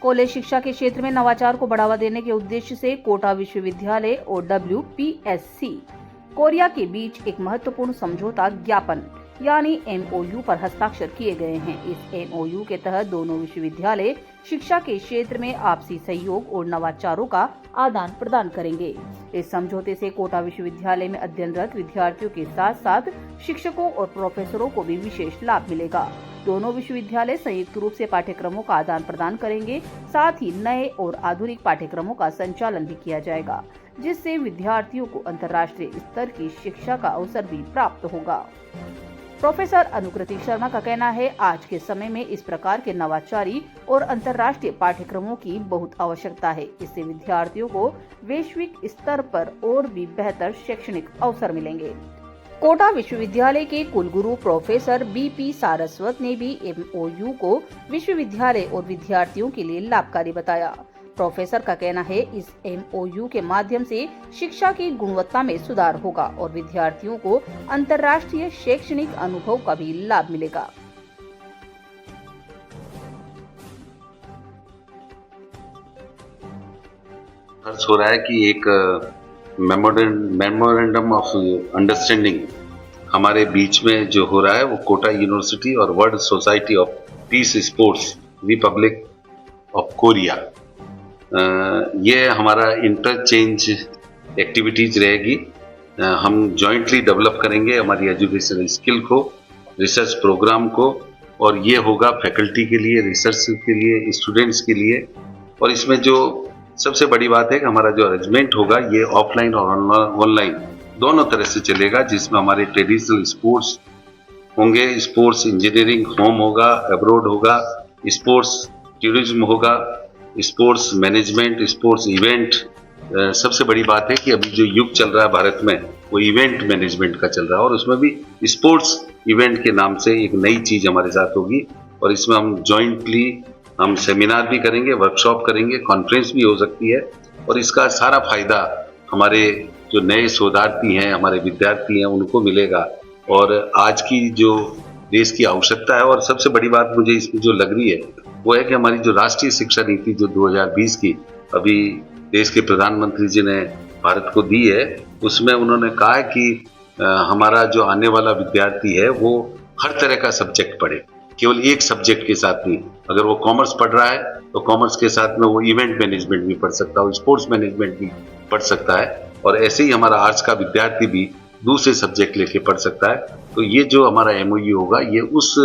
College शिक्षा के क्षेत्र में नवाचार को बढ़ावा देने के उद्देश्य से कोटा विश्वविद्यालय और WPSC कोरिया के बीच एक महत्वपूर्ण समझौता ज्ञापन यानी MOU पर हस्ताक्षर किए गए हैं। इस MOU के तहत दोनों विश्वविद्यालय शिक्षा के क्षेत्र में आपसी सहयोग और नवाचारों का आदान प्रदान करेंगे। इस समझौते से कोटा विश्वविद्यालय में अध्ययनरत विद्यार्थियों के साथ साथ शिक्षकों और प्रोफेसरों को भी विशेष लाभ मिलेगा। दोनों विश्वविद्यालय संयुक्त रूप से पाठ्यक्रमों का आदान प्रदान करेंगे, साथ ही नए और आधुनिक पाठ्यक्रमों का संचालन भी किया जाएगा, जिससे विद्यार्थियों को अंतर्राष्ट्रीय स्तर की शिक्षा का अवसर भी प्राप्त होगा। प्रोफेसर अनुकृति शर्मा का कहना है, आज के समय में इस प्रकार के नवाचारी और अंतर्राष्ट्रीय पाठ्यक्रमों की बहुत आवश्यकता है। इससे विद्यार्थियों को वैश्विक स्तर पर और भी बेहतर शैक्षणिक अवसर मिलेंगे। कोटा विश्वविद्यालय के कुलगुरु प्रोफेसर BP सारस्वत ने भी MOU को विश्वविद्यालय और विद्यार्थियों के लिए लाभकारी बताया। प्रोफेसर का कहना है, इस MOU के माध्यम से शिक्षा की गुणवत्ता में सुधार होगा और विद्यार्थियों को अंतर्राष्ट्रीय शैक्षणिक अनुभव का भी लाभ मिलेगा। अर्थ हो रहा है कि एक मेमोरेंडम ऑफ अंडरस्टैंडिंग हमारे बीच में जो हो रहा है वो कोटा यूनिवर्सिटी और world society of peace sports Republic of Korea, ये हमारा इंटरचेंज एक्टिविटीज रहेगी। हम जॉइंटली डेवलप करेंगे हमारी एजुकेशनल स्किल को, रिसर्च प्रोग्राम को, और ये होगा फैकल्टी के लिए, रिसर्च के लिए, स्टूडेंट्स के लिए। और इसमें जो सबसे बड़ी बात है कि हमारा जो अरेंजमेंट होगा ये ऑफलाइन और ऑनलाइन दोनों तरह से चलेगा, जिसमें हमारे ट्रेडिशनल स्पोर्ट्स होंगे, स्पोर्ट्स इंजीनियरिंग होम होगा, अब्रॉड होगा, स्पोर्ट्स टूरिज्म होगा, स्पोर्ट्स मैनेजमेंट, स्पोर्ट्स इवेंट। सबसे बड़ी बात है कि अभी जो युग चल रहा है भारत में वो इवेंट मैनेजमेंट का चल रहा है, और उसमें भी स्पोर्ट्स इवेंट के नाम से एक नई चीज हमारे साथ होगी। और इसमें हम जॉइंटली हम सेमिनार भी करेंगे, वर्कशॉप करेंगे, कॉन्फ्रेंस भी हो सकती है, और इसका सारा फायदा हमारे जो नए शोधार्थी हैं, हमारे विद्यार्थी हैं, उनको मिलेगा। और आज की जो देश की आवश्यकता है, और सबसे बड़ी बात मुझे इसमें जो लग रही है वो है कि हमारी जो राष्ट्रीय शिक्षा नीति जो 2020 की अभी देश के प्रधानमंत्री जी ने भारत को दी है, उसमें उन्होंने कहा है कि हमारा जो आने वाला विद्यार्थी है वो हर तरह का सब्जेक्ट पढ़े, केवल एक सब्जेक्ट के साथ नहीं। अगर वो कॉमर्स पढ़ रहा है तो कॉमर्स के साथ में वो इवेंट मैनेजमेंट भी पढ़ सकता है, स्पोर्ट्स मैनेजमेंट भी पढ़ सकता है, और ऐसे ही हमारा आर्ट्स का विद्यार्थी भी दूसरे सब्जेक्ट लेके पढ़ सकता है। तो ये जो हमारा MOU होगा ये उस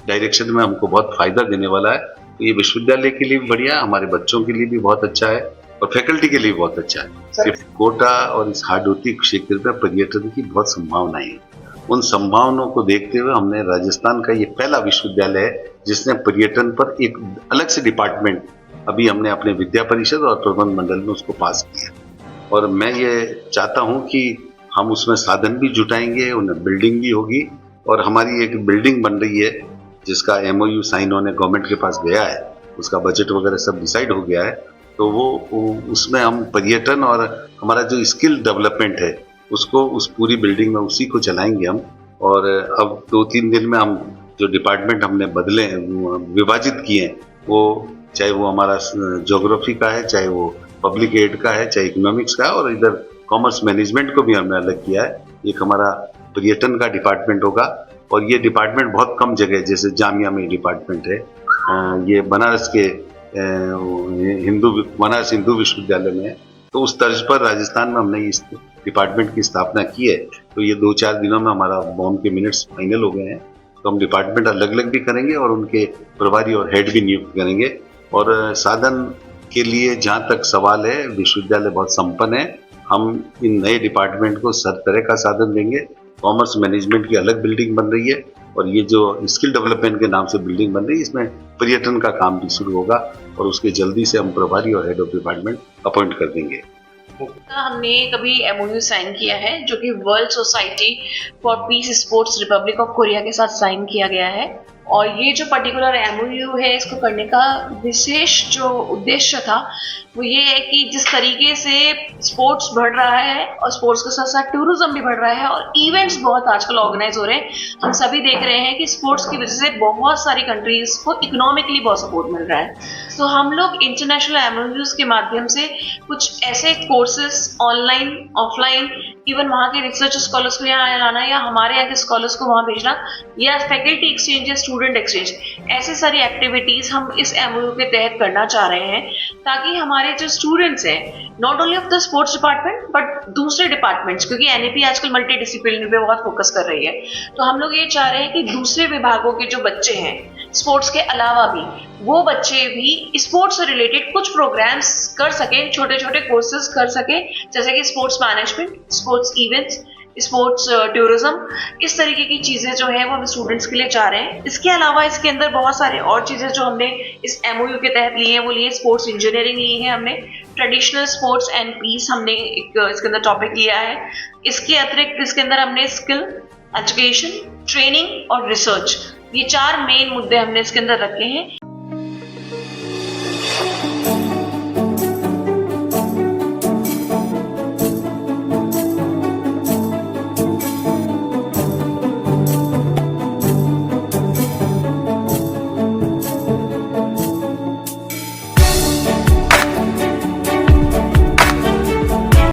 डायरेक्शन में हमको बहुत फायदा देने वाला है। तो ये विश्वविद्यालय के लिए भी बढ़िया है, हमारे बच्चों के लिए भी बहुत अच्छा है, और फैकल्टी के लिए भी बहुत अच्छा है। सिर्फ कोटा और इस हार्डोती क्षेत्र में पर्यटन की बहुत संभावनाएं हैं। उन संभावनाओं को देखते हुए हमने राजस्थान का ये पहला विश्वविद्यालय है जिसने पर्यटन पर एक अलग से डिपार्टमेंट अभी हमने अपने विद्या परिषद और प्रबंध मंडल में उसको पास किया। और मैं ये चाहता हूँ कि हम उसमें साधन भी जुटाएंगे, उन्हें बिल्डिंग भी होगी, और हमारी एक बिल्डिंग बन रही है जिसका MOU साइन होने गवर्नमेंट के पास गया है, उसका बजट वगैरह सब डिसाइड हो गया है। तो वो उसमें हम पर्यटन और हमारा जो स्किल डेवलपमेंट है उसको उस पूरी बिल्डिंग में उसी को चलाएंगे हम। और अब 2-3 दिन में हम जो डिपार्टमेंट हमने बदले हैं, विभाजित किए हैं, वो चाहे वो हमारा ज्योग्राफी का है, चाहे वो पब्लिक एड का है, चाहे इकोनॉमिक्स का है, और इधर कॉमर्स मैनेजमेंट को भी हमने अलग किया है। एक हमारा पर्यटन का डिपार्टमेंट होगा, और ये डिपार्टमेंट बहुत कम जगह, जैसे जामिया में डिपार्टमेंट है, ये बनारस के बनारस हिंदू विश्वविद्यालय में है। तो उस तर्ज पर राजस्थान में हमने इस डिपार्टमेंट की स्थापना की है। तो ये 2-4 दिनों में हमारा बॉम्ब के मिनट्स फाइनल हो गए हैं। तो हम डिपार्टमेंट अलग अलग भी करेंगे और उनके प्रभारी और हेड भी नियुक्त करेंगे। और साधन के लिए जहाँ तक सवाल है, विश्वविद्यालय बहुत संपन्न है। हम इन नए डिपार्टमेंट को सब तरह का साधन देंगे। कॉमर्स मैनेजमेंट की अलग बिल्डिंग बन रही है, और ये जो स्किल डेवलपमेंट के नाम से बिल्डिंग बन रही है, इसमें पर्यटन का काम भी शुरू होगा, और उसके जल्दी से हम प्रभारी और हेड ऑफ डिपार्टमेंट अपॉइंट कर देंगे। हमने कभी MOU साइन किया है जो कि world society for piece sports Republic of Korea के साथ साइन किया गया है, और ये जो पर्टिकुलर एमओयू है, इसको करने का विशेष जो उद्देश्य था वो ये है कि जिस तरीके से स्पोर्ट्स बढ़ रहा है और स्पोर्ट्स के साथ साथ टूरिज्म भी बढ़ रहा है और इवेंट्स बहुत आजकल ऑर्गेनाइज हो रहे हैं, हम सभी देख रहे हैं कि स्पोर्ट्स की वजह से बहुत सारी कंट्रीज को इकोनॉमिकली बहुत सपोर्ट मिल रहा है। तो हम लोग इंटरनेशनल एमओयूज के माध्यम से कुछ ऐसे कोर्सेज ऑनलाइन ऑफलाइन, इवन वहाँ के रिसर्च स्कॉलर्स को यहाँ लाना या हमारे यहाँ के स्कॉलर्स को वहाँ भेजना या फैकल्टी एक्सचेंज या स्टूडेंट एक्सचेंज, ऐसी सारी एक्टिविटीज हम इस एमओयू के तहत करना चाह रहे हैं ताकि हमारे जो स्टूडेंट्स हैं not only of the sports department but दूसरे डिपार्टमेंट्स, क्योंकि एनईपी आजकल मल्टी डिसिप्लिनरी पे बहुत फोकस कर रही है, तो हम लोग ये चाह रहे हैं कि दूसरे विभागों के जो बच्चे हैं स्पोर्ट्स के अलावा भी वो बच्चे भी स्पोर्ट्स से रिलेटेड कुछ प्रोग्राम्स कर सके, छोटे छोटे कोर्सेज कर सके, जैसे कि sports management, sports events, sports tourism, इस तरीके की चीजें जो है वो हम स्टूडेंट्स के लिए चाह रहे हैं। इसके अलावा इसके अंदर बहुत सारे और चीजें जो हमने इस एमओयू के तहत ली हैं वो लिए स्पोर्ट्स इंजीनियरिंग ली है, हमने ट्रेडिशनल स्पोर्ट्स एंड पीस हमने एक इसके अंदर टॉपिक लिया है। इसके अतिरिक्त इसके अंदर हमने स्किल, एजुकेशन, ट्रेनिंग और रिसर्च, ये 4 मेन मुद्दे हमने इसके अंदर रखे हैं।